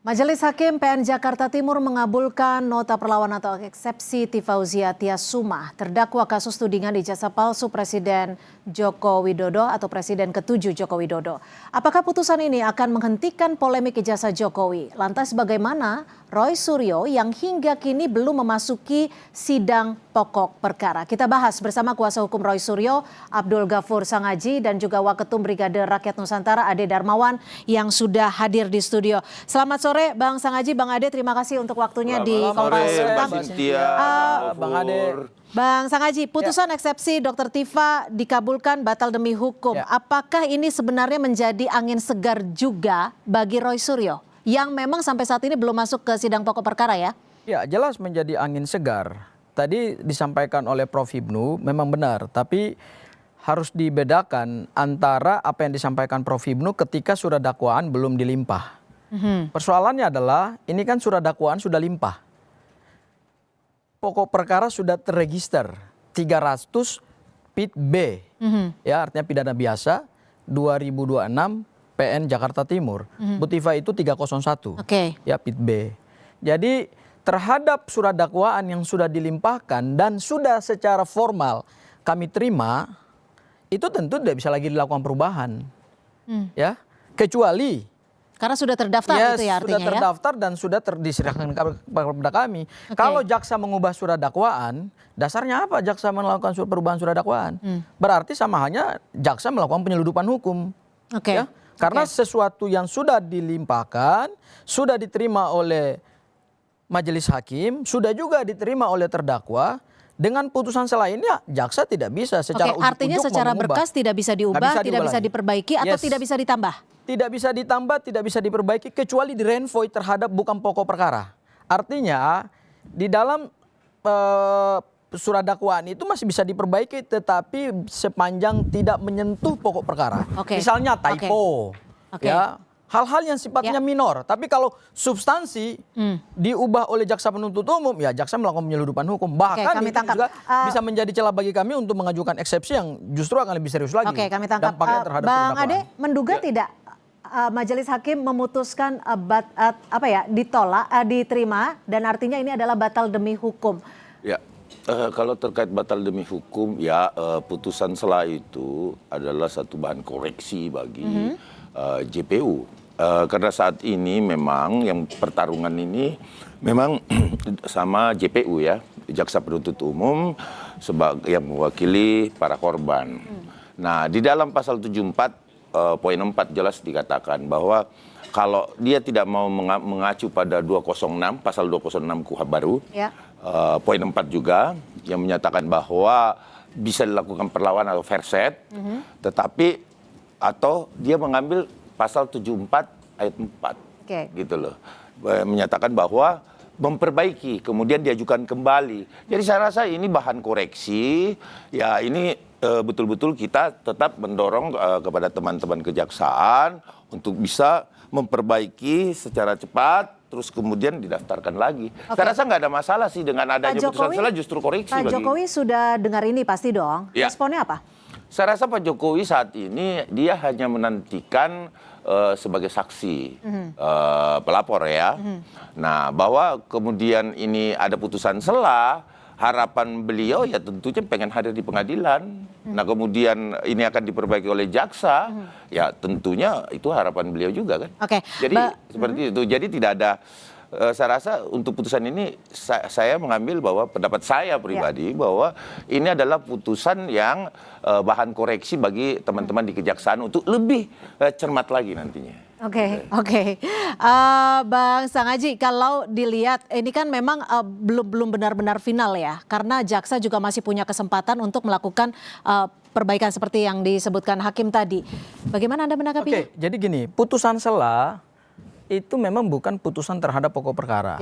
Majelis Hakim PN Jakarta Timur mengabulkan nota perlawanan atau eksepsi Tifauzia Tiasumah, terdakwa kasus tudingan ijazah palsu Presiden Joko Widodo atau Presiden ke-7 Joko Widodo. Apakah putusan ini akan menghentikan polemik ijazah Jokowi? Lantas bagaimana Roy Suryo yang hingga kini belum memasuki sidang pokok perkara? Kita bahas bersama kuasa hukum Roy Suryo, Abdul Ghafur Sangaji, dan juga Waketum Brigade Rakyat Nusantara Ade Darmawan yang sudah hadir di studio. Selamat sore Bang Sangaji, Bang Ade, terima kasih untuk waktunya di Kompas. Bang Ade. Bang Sangaji, putusan eksepsi Dr. Tifa dikabulkan batal demi hukum. Apakah ini sebenarnya menjadi angin segar juga bagi Roy Suryo yang memang sampai saat ini belum masuk ke sidang pokok perkara ya? Ya, jelas menjadi angin segar. Tadi disampaikan oleh Prof. Hipnu memang benar, tapi harus dibedakan antara apa yang disampaikan Prof. Hipnu ketika surat dakwaan belum dilimpah. Persoalannya adalah ini kan surat dakwaan sudah limpah. Pokok perkara sudah terregister 300 PIT B, ya artinya pidana biasa 2026 PN Jakarta Timur. Bu Tifa itu 301, ya PIT B. Jadi terhadap surat dakwaan yang sudah dilimpahkan dan sudah secara formal kami terima, itu tentu tidak bisa lagi dilakukan perubahan, ya kecuali karena sudah terdaftar itu ya artinya sudah terdaftar dan sudah diserahkan kepada kami. Kalau jaksa mengubah surat dakwaan, dasarnya apa jaksa melakukan perubahan surat dakwaan? Berarti sama hanya jaksa melakukan penyeludupan hukum. Ya? Karena sesuatu yang sudah dilimpahkan, sudah diterima oleh majelis hakim, sudah juga diterima oleh terdakwa. Dengan putusan selainnya, jaksa tidak bisa secara ujuk-ujuk artinya secara berkas tidak bisa diubah, tidak bisa diperbaiki atau tidak bisa ditambah? Tidak bisa ditambah, tidak bisa diperbaiki kecuali direnvoy terhadap bukan pokok perkara. Artinya di dalam surat dakwaan itu masih bisa diperbaiki tetapi sepanjang tidak menyentuh pokok perkara. Misalnya typo, ya hal-hal yang sifatnya minor. Tapi kalau substansi diubah oleh jaksa penuntut umum, ya jaksa melakukan penyeludupan hukum. Bahkan itu juga bisa menjadi celah bagi kami untuk mengajukan eksepsi yang justru akan lebih serius lagi. Kami tangkap. Bang Ade, menduga tidak majelis hakim memutuskan ditolak, diterima, dan artinya ini adalah batal demi hukum? Ya, kalau terkait batal demi hukum, ya putusan sela itu adalah satu bahan koreksi bagi JPU. Karena saat ini memang yang pertarungan ini memang sama JPU ya, jaksa penuntut umum sebagai yang mewakili para korban. Nah, di dalam pasal 74 poin 4 jelas dikatakan bahwa kalau dia tidak mau mengacu pada 206 pasal 206 KUHP baru, poin 4 juga yang menyatakan bahwa bisa dilakukan perlawanan atau verset, tetapi atau dia mengambil pasal 74 ayat 4, gitu loh, menyatakan bahwa memperbaiki kemudian diajukan kembali. Jadi saya rasa ini bahan koreksi, ya ini betul-betul kita tetap mendorong kepada teman-teman kejaksaan untuk bisa memperbaiki secara cepat, terus kemudian didaftarkan lagi. Saya rasa nggak ada masalah sih dengan adanya putusan sela, justru koreksi. Pak Jokowi sudah dengar ini pasti dong. Responnya apa? Saya rasa Pak Jokowi saat ini dia hanya menantikan sebagai saksi pelapor ya. Nah, bahwa kemudian ini ada putusan sela, harapan beliau ya tentunya pengen hadir di pengadilan. Nah, kemudian ini akan diperbaiki oleh jaksa, ya tentunya itu harapan beliau juga kan. Jadi seperti itu. Jadi tidak ada, saya rasa untuk putusan ini saya mengambil bahwa pendapat saya pribadi bahwa ini adalah putusan yang bahan koreksi bagi teman-teman di kejaksaan untuk lebih cermat lagi nantinya. Bang Sangaji, kalau dilihat ini kan memang belum benar-benar final ya, karena jaksa juga masih punya kesempatan untuk melakukan perbaikan seperti yang disebutkan hakim tadi. Bagaimana Anda menanggapinya? Jadi gini, putusan sela itu memang bukan putusan terhadap pokok perkara.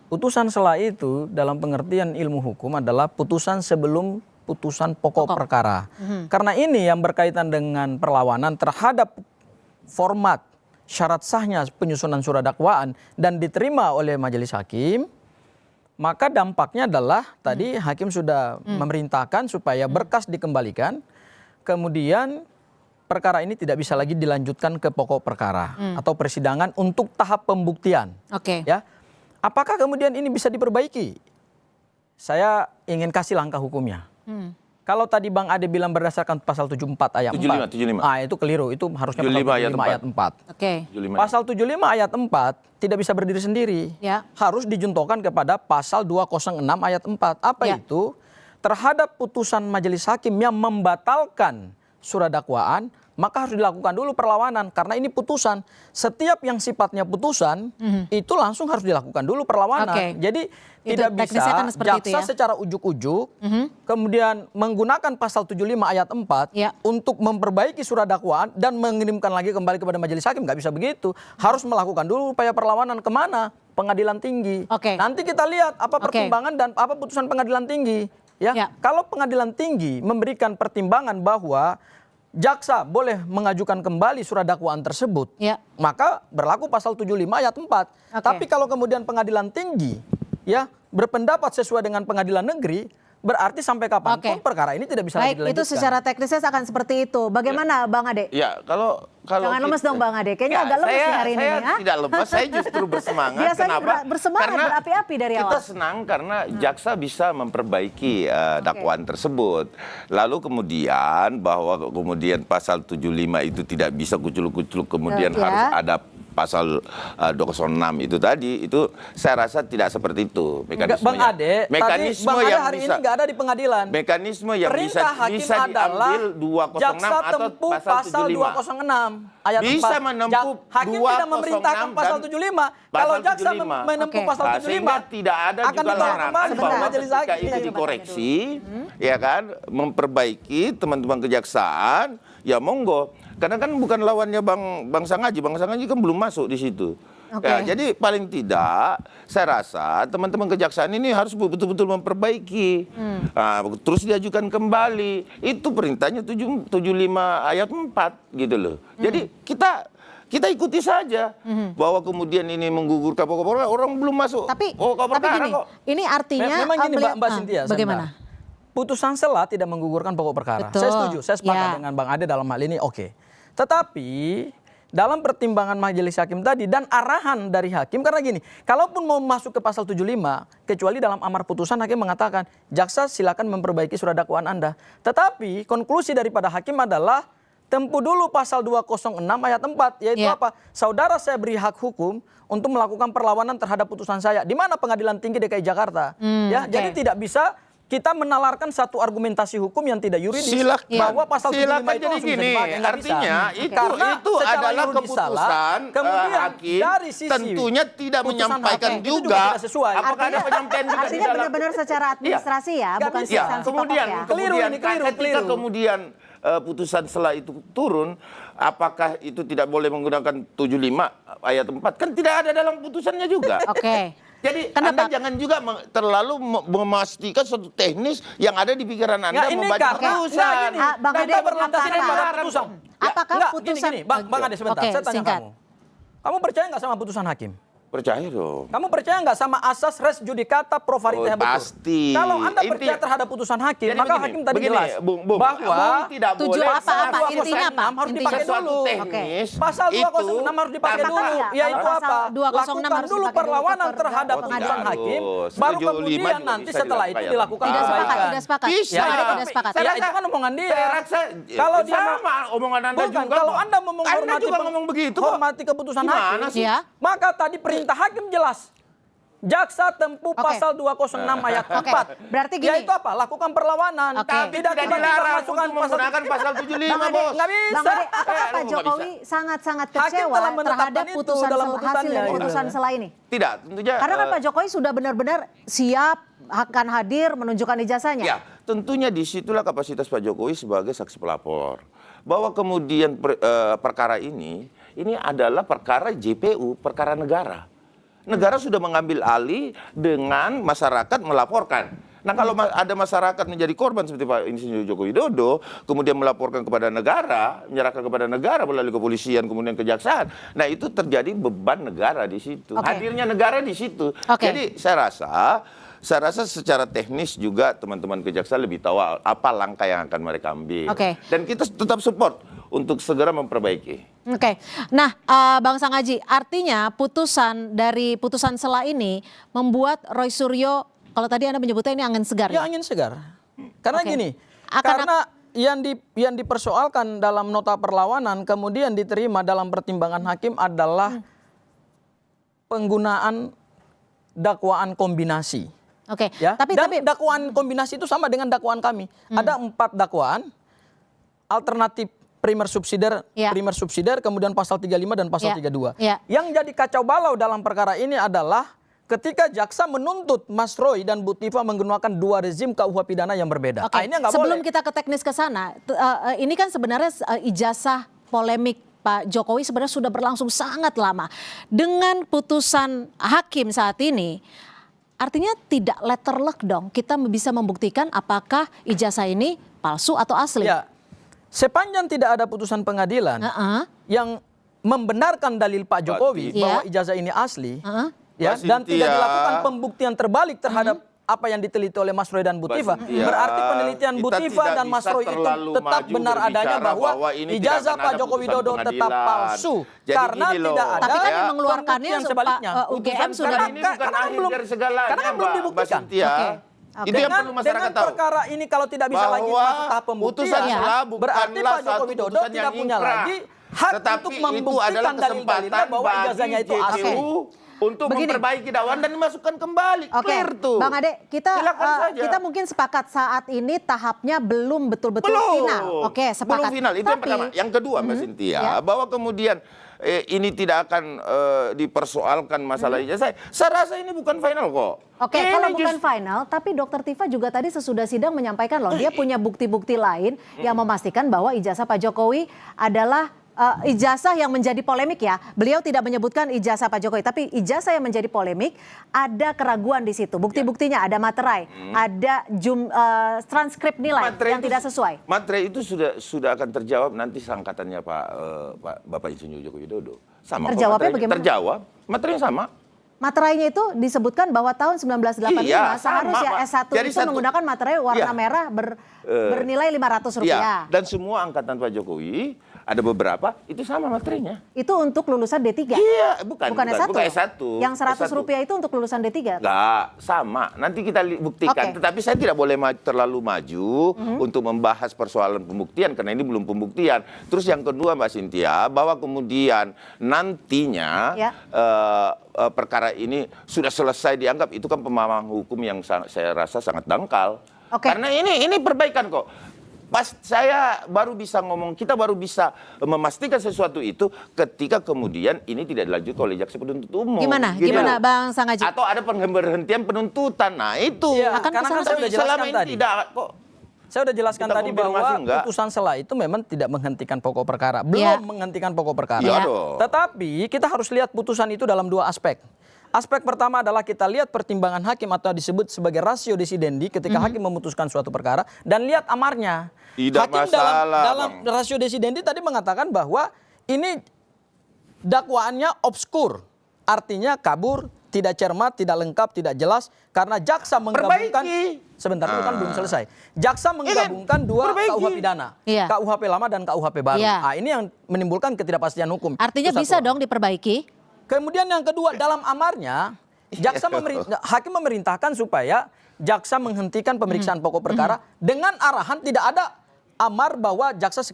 Putusan sela itu dalam pengertian ilmu hukum adalah putusan sebelum putusan pokok perkara. Karena ini yang berkaitan dengan perlawanan terhadap format syarat sahnya penyusunan surat dakwaan dan diterima oleh majelis hakim, maka dampaknya adalah tadi hakim sudah memerintahkan supaya berkas dikembalikan, kemudian perkara ini tidak bisa lagi dilanjutkan ke pokok perkara atau persidangan untuk tahap pembuktian. Oke. Ya, apakah kemudian ini bisa diperbaiki? Saya ingin kasih langkah hukumnya. Kalau tadi Bang Ade bilang berdasarkan pasal 74 ayat 4. 75. Ah, itu keliru. Itu harusnya pasal 75 ayat 4. Oke. 75. Pasal 75 ayat 4 tidak bisa berdiri sendiri. Ya. Harus dijuntokan kepada pasal 206 ayat 4. Apa Ya. itu? Terhadap putusan majelis hakim yang membatalkan surat dakwaan, maka harus dilakukan dulu perlawanan. Karena ini putusan. Setiap yang sifatnya putusan, itu langsung harus dilakukan dulu perlawanan. Oke. Jadi Itu tidak teknisnya bisa kan seperti itu jaksa ya. secara ujuk-ujuk, kemudian menggunakan pasal 75 ayat 4 Ya. untuk memperbaiki surat dakwaan dan mengirimkan lagi kembali kepada majelis hakim. Nggak bisa begitu. Harus melakukan dulu upaya perlawanan kemana? Pengadilan tinggi. Oke. Nanti kita lihat apa Oke. pertimbangan dan apa putusan pengadilan tinggi. Ya. Ya. Kalau pengadilan tinggi memberikan pertimbangan bahwa jaksa boleh mengajukan kembali surat dakwaan tersebut, Ya. maka berlaku pasal 75 ayat 4. Oke. Tapi kalau kemudian pengadilan tinggi ya berpendapat sesuai dengan pengadilan negeri, berarti sampai kapanpun Oke. perkara ini tidak bisa lagi Baik, dilanjutkan. itu secara teknisnya akan seperti itu. Bagaimana Bang Ade? Ya, kalau Jangan lemes dong Bang Ade. Kayaknya Ya, agak lemes nih hari ini. saya Ya? tidak lemes, saya justru bersemangat. Biasanya Kenapa? bersemangat, Karena berapi-api dari kita awal. senang karena jaksa bisa memperbaiki dakwaan tersebut. Lalu kemudian bahwa kemudian pasal 75 itu tidak bisa kuculuk-kuculuk, kemudian Ya. harus ada pasal 206 itu tadi, itu saya rasa tidak seperti itu Enggak, mekanismenya. Bang Ade, Mekanisme tadi Bang Ade yang hari bisa, ini nggak ada di pengadilan. mekanisme yang Perintah hakim bisa adalah diambil 206 jaksa atau tempuh pasal pasal 75. 206 ayat Bisa 4. menempuh Hakim tidak 206 memerintahkan pasal dan 75. Kalau pasal jaksa 75. menempuh Oke. pasal Nah, 75, sehingga tidak ada akan juga dibawa larangan kembali ke bahwa majelis ketika hakim. itu dikoreksi, ya kan, memperbaiki teman-teman kejaksaan, ya monggo. Karena kan bukan lawannya Bang Sangaji kan belum masuk di situ. Oke. Ya, jadi paling tidak saya rasa teman-teman kejaksaan ini harus betul-betul memperbaiki. Nah, terus diajukan kembali. Itu perintahnya 75 ayat 4 gitu loh. Jadi kita ikuti saja bahwa kemudian ini menggugurkan pokok perkara, orang belum masuk. Tapi pokok perkara gini, kok. ini artinya Memang gini Mbak Cynthia, bagaimana? sebentar. Putusan sela tidak menggugurkan pokok perkara. Betul. Saya setuju, saya sepakat Ya. dengan Bang Ade dalam hal ini, oke. Tetapi dalam pertimbangan majelis hakim tadi dan arahan dari hakim, karena gini, kalaupun mau masuk ke pasal 75, kecuali dalam amar putusan hakim mengatakan, jaksa silakan memperbaiki surat dakwaan Anda. Tetapi konklusi daripada hakim adalah, tempuh dulu pasal 206 ayat 4, yaitu Ya. apa? Saudara saya beri hak hukum untuk melakukan perlawanan terhadap putusan saya. Di mana Pengadilan Tinggi DKI Jakarta? Ya, oke. jadi tidak bisa kita menalarkan satu argumentasi hukum yang tidak yuridis bahwa pasal 75 itu jadi langsung bisa gini, dipakai. Nggak artinya bisa. itu Karena secara adalah yuridis keputusan salah, kemudian hakim dari sisi tentunya tidak putusan menyampaikan hakim itu juga juga tidak sesuai. apakah ada penyampaian juga di Artinya dalam. benar-benar secara administrasi ya, Nggak bukan bisa. Ya, substansi kemudian pokok ya. Keliru kemudian ini, keliru, ketika keliru. kemudian putusan setelah itu turun, apakah itu tidak boleh menggunakan 75 ayat 4? Kan tidak ada dalam putusannya juga. Oke. Jadi Kenapa? Anda jangan juga terlalu memastikan suatu teknis yang ada di pikiran Anda ini membaca karena- putusan. nggak gini. Bang Dan Ade, kita berlandaskan apakah- pada putusan. Apakah Nggak, putusan- gini, Bang Ade sebentar, Oke, saya tanya singkat. kamu. Kamu percaya nggak sama putusan hakim? Percaya dong. Kamu percaya nggak sama asas res judicata pro varietas Oh, habetur? pasti. Kalau Anda percaya Intinya- terhadap putusan hakim, Jadi maka begini, hakim tadi begini, jelas Bung, bahwa Bung tidak tujuan boleh apa? pasal Intinya apa? 206 harus Intinya. dipakai sesuatu dulu. teknis. Pasal 206 harus dipakai tanpa- dulu, ya, yaitu kalau apa? pasal 206 Lakukan harus dulu dipakai dulu perlawanan ke terhadap Oh, putusan tidak hakim, harus. baru 75 kemudian juga nanti bisa setelah itu dilakukan. dilakukan Tidak sepakat, perbaikan. tidak sepakat. Bisa. Bang Ade Ya, tidak sepakat. ya, itu kan omongan dia. Saya rasa Kalau dia sama omongan Anda Bukan, juga. kalau kok. Anda mau Anda menghormati juga ngomong begitu kok. hormati keputusan Gimana hakim, sih? Ya. maka tadi perintah hakim jelas. Jaksa tempuh Oke. pasal 206 ayat 4. Berarti gini. Yaitu apa? Lakukan perlawanan. Oke. Tapi tidak tiba-tiba dilarang masukkan untuk menggunakan pasal 75, Bang Ade, Bos. Nggak bisa. Bang Ade, apakah lu Pak nggak Jokowi sangat-sangat Hakim kecewa telah menetapkan terhadap itu putusan dalam hasil putusannya, dari gitu. putusan sela ini? Tidak, tentunya. Karena kan Pak Jokowi sudah benar-benar siap akan hadir menunjukkan ijazahnya. Ya, tentunya disitulah kapasitas Pak Jokowi sebagai saksi pelapor. Bahwa kemudian perkara ini adalah perkara JPU, perkara negara. Negara sudah mengambil alih dengan masyarakat melaporkan. Nah, kalau ada masyarakat menjadi korban seperti Pak Insinyur Joko Widodo, kemudian melaporkan kepada negara, menyerahkan kepada negara melalui kepolisian, kemudian kejaksaan. Nah, itu terjadi beban negara di situ. Oke. Hadirnya negara di situ. Oke. Jadi saya rasa secara teknis juga teman-teman kejaksaan lebih tahu apa langkah yang akan mereka ambil. Oke. Dan kita tetap support. untuk segera memperbaiki. Oke, nah Bang Sangaji, artinya dari putusan sela ini membuat Roy Suryo, kalau tadi Anda menyebutnya ini angin segar Ya ya? angin segar. Karena Oke. gini, karena yang dipersoalkan dalam nota perlawanan kemudian diterima dalam pertimbangan hakim adalah penggunaan dakwaan kombinasi. Oke, Ya, tapi dakwaan kombinasi itu sama dengan dakwaan kami. Ada 4 dakwaan, alternatif primer subsidiar, kemudian pasal 35 dan pasal 32. Ya. Yang jadi kacau balau dalam perkara ini adalah ketika jaksa menuntut Mas Roy dan Bu Tifa menggunakan 2 rezim KUH pidana yang berbeda. Oke, Ini nggak sebelum boleh. kita ke teknis ke sana, ini kan sebenarnya ijazah polemik Pak Jokowi sebenarnya sudah berlangsung sangat lama. Dengan putusan hakim saat ini, artinya tidak letterlock dong. Kita bisa membuktikan apakah ijazah ini palsu atau asli. Ya, sepanjang tidak ada putusan pengadilan yang membenarkan dalil Pak Jokowi bahwa ijazah ini asli, ya, dan tidak dilakukan pembuktian terbalik terhadap apa yang diteliti oleh Mas Roy dan Bu Tifa, berarti penelitian Bu Tifa dan Mas Roy itu tetap benar adanya bahwa ijazah Pak Joko Widodo tetap palsu karena tidak ada. Tapi kan yang mengeluarkannya yang sebaliknya. UGM sudah ini bukan akhir dari segalanya, karena belum dibuktikan. Itu yang perlu masyarakat tahu. Perkara ini kalau tidak bisa lagi masuk tahap pembuktian, berarti Pak Joko Widodo tidak punya lagi hak untuk membuktikan dalil-dalilnya bahwa ijazahnya itu asli. Untuk memperbaiki dakwaan dan dimasukkan kembali. Clear tuh. Bang Ade, kita mungkin sepakat saat ini tahapnya belum betul-betul final. Oke, sepakat. Belum final, itu yang pertama. Yang kedua Mbak Cynthia, bahwa kemudian ini tidak akan dipersoalkan masalah ijazah. Saya rasa ini bukan final kok. Oke, kalau bukan final, tapi Dokter Tifa juga tadi sesudah sidang menyampaikan loh, dia punya bukti-bukti lain yang memastikan bahwa ijazah Pak Jokowi adalah ijazah yang menjadi polemik ya. Beliau tidak menyebutkan ijazah Pak Jokowi, tapi ijazah yang menjadi polemik ada keraguan di situ. Bukti-buktinya ada materai, ada transkrip nilai yang tidak sesuai. Materai itu sudah akan terjawab nanti seangkatannya Bapak Insinyur Joko Widodo. Sama. Terjawabnya bagaimana? Terjawab, materinya sama. Materainya itu disebutkan bahwa tahun 1985 seharusnya S1 itu menggunakan materai warna merah bernilai Rp500. Iya, dan semua angkatan Pak Jokowi ada beberapa itu sama materinya. Itu untuk lulusan D3? Iya, bukan S1. Yang Rp100 itu untuk lulusan D3? Enggak, sama. Nanti kita buktikan. Tetapi saya tidak boleh terlalu maju untuk membahas persoalan pembuktian karena ini belum pembuktian. Terus yang kedua Mbak Cynthia, bahwa kemudian nantinya perkara ini sudah selesai dianggap, itu kan pemahaman hukum yang saya rasa sangat dangkal. Karena ini perbaikan kok. Pas saya baru bisa ngomong, kita baru bisa memastikan sesuatu itu ketika kemudian ini tidak dilanjutkan oleh jaksa penuntut umum. Gimana Bang Sangaji? Atau ada pemberhentian penuntutan. Nah itu. Karena kan saya sudah jelaskan tadi. Saya sudah jelaskan tadi bahwa putusan sela itu memang tidak menghentikan pokok perkara. Belum menghentikan pokok perkara. Tetapi kita harus lihat putusan itu dalam 2 aspek. Aspek pertama adalah kita lihat pertimbangan hakim atau disebut sebagai ratio decidendi ketika hakim memutuskan suatu perkara dan lihat amarnya. Hakim dalam ratio decidendi tadi mengatakan bahwa ini dakwaannya obskur, artinya kabur, tidak cermat, tidak lengkap, tidak jelas karena jaksa menggabungkan sebentar itu kan belum selesai. Jaksa menggabungkan 2 KUH pidana, KUHP lama dan KUHP baru. Nah, ini yang menimbulkan ketidakpastian hukum. Artinya bisa dong diperbaiki. Kemudian yang kedua, dalam amarnya, hakim memerintahkan supaya jaksa menghentikan pemeriksaan pokok perkara dengan arahan tidak ada amar bahwa jaksa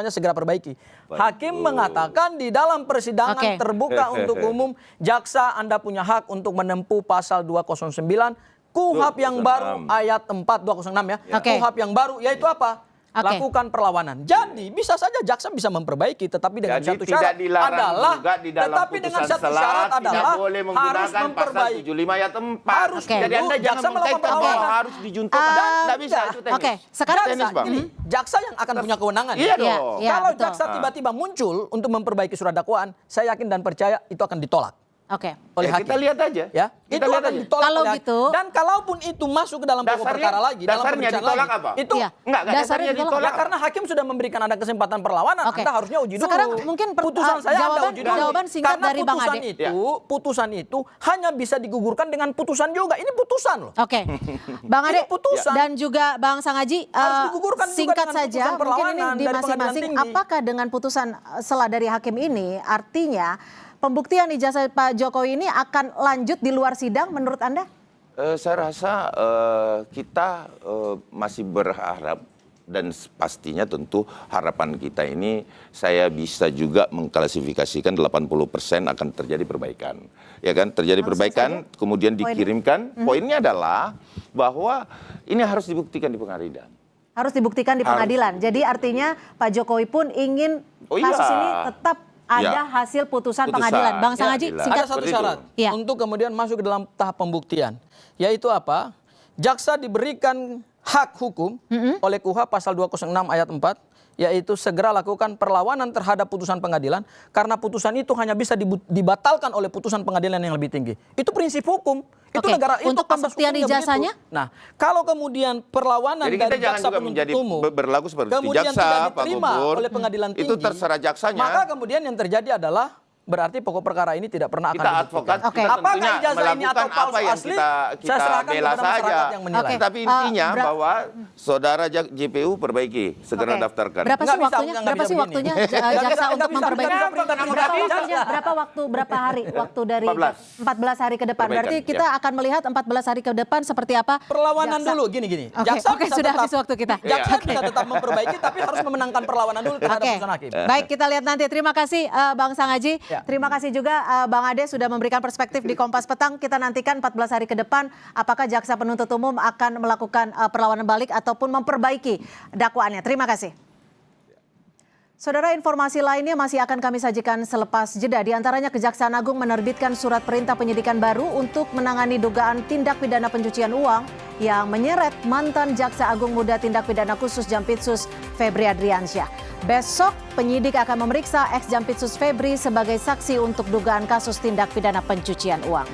segera perbaiki. Hakim mengatakan di dalam persidangan terbuka untuk umum, jaksa Anda punya hak untuk menempuh pasal 209 KUHP yang baru ayat 4 206 ya. KUHP yang baru yaitu apa? Lakukan perlawanan. Jadi bisa saja jaksa bisa memperbaiki, tetapi dengan satu syarat adalah, tetapi dengan satu syarat adalah harus memperbaiki. 75 ayat 4. Harus. Jadi Anda jangan mengkaitkan bahwa harus dijuntukan. Tidak bisa itu teknis. Sekarang jaksa yang akan punya kewenangan. Iya dong. Kalau jaksa tiba-tiba muncul untuk memperbaiki surat dakwaan, saya yakin dan percaya itu akan ditolak. Oleh hakim. Kita lihat aja. Ya, Kita itu lihat akan aja. ditolak Kalau oleh gitu, dan kalaupun itu masuk ke dalam pokok perkara lagi, dalam dasarnya pemeriksaan ditolak lagi, apa? itu Iya. Enggak, Dasarnya dasarnya ditolak. ditolak. ya karena hakim sudah memberikan Anda kesempatan perlawanan, Oke. Anda harusnya uji dulu. Sekarang mungkin putusan saya Anda uji dulu. jawaban singkat Karena dari Bang putusan Ade. putusan itu hanya bisa digugurkan dengan putusan juga. Ini putusan loh. Oke, Bang Ade Ini putusan. dan juga Bang Sangaji, Harus digugurkan juga singkat dengan saja, putusan mungkin ini perlawanan di dari pengadilan masing-masing, tinggi. apakah dengan putusan selah dari hakim ini, artinya pembuktian ijazah Pak Jokowi ini akan lanjut di luar sidang menurut Anda? Saya rasa kita masih berharap dan pastinya tentu harapan kita ini saya bisa juga mengklasifikasikan 80% akan terjadi perbaikan. Ya kan, terjadi Langsung perbaikan saja. kemudian Poinnya. dikirimkan. Poinnya adalah bahwa ini harus dibuktikan di pengadilan. Harus dibuktikan di Harus pengadilan. Jadi artinya Pak Jokowi pun ingin kasus ini tetap ada hasil putusan pengadilan. Bang Sangaji, jelas. singkat. Ada satu Seperti syarat itu. Iya. untuk kemudian masuk ke dalam tahap pembuktian, yaitu apa? Jaksa diberikan hak hukum oleh KUHP pasal 206 ayat 4, yaitu segera lakukan perlawanan terhadap putusan pengadilan karena putusan itu hanya bisa dibatalkan oleh putusan pengadilan yang lebih tinggi. Itu prinsip hukum. Itu Oke, negara itu untuk asas pembuktian hukumnya ijazahnya? begitu. Nah, kalau kemudian perlawanan Jadi kita dari jangan jaksa juga penuntut menjadi umum berlaku seperti kemudian jaksa, tidak Pak diterima Gubernur, oleh pengadilan tinggi, itu terserah jaksanya. maka kemudian yang terjadi adalah berarti pokok perkara ini tidak pernah akan Kita dibuktikan. advokat, Oke. kita Apakah tentunya ijazah ini atau melakukan palsu apa yang asli, kita saya serahkan bela kepada masyarakat saja. yang menilai. Oke. Tapi intinya Bra- bahwa saudara JPU perbaiki, segera Oke. daftarkan. Berapa sih Nggak bisa, waktunya? nggak Berapa bisa sih begini. waktunya Nggak jaksa bisa, untuk nggak memperbaiki? bisa. Berapa waktunya? Berapa hari? Waktu dari 14 hari ke depan. Perbaikan, Berarti kita akan melihat 14 hari ke depan seperti apa? Perlawanan jaksa. dulu, gini. Oke, oke, bisa sudah tetap- habis waktu kita. Jaksa Oke. bisa tetap memperbaiki, tapi harus memenangkan perlawanan dulu terhadap Oke, putusan hakim. baik kita lihat nanti. Terima kasih Bang Sangaji. Ya. Terima kasih juga Bang Ade sudah memberikan perspektif di Kompas Petang. Kita nantikan 14 hari ke depan apakah jaksa penuntut umum akan melakukan perlawanan balik ataupun memperbaiki dakwaannya. Terima kasih. Saudara, informasi lainnya masih akan kami sajikan selepas jeda. Di antaranya Kejaksaan Agung menerbitkan surat perintah penyidikan baru untuk menangani dugaan tindak pidana pencucian uang yang menyeret mantan Jaksa Agung Muda Tindak Pidana Khusus Jampitsus Febri Adriansyah. Besok penyidik akan memeriksa ex Jampitsus Febri sebagai saksi untuk dugaan kasus tindak pidana pencucian uang.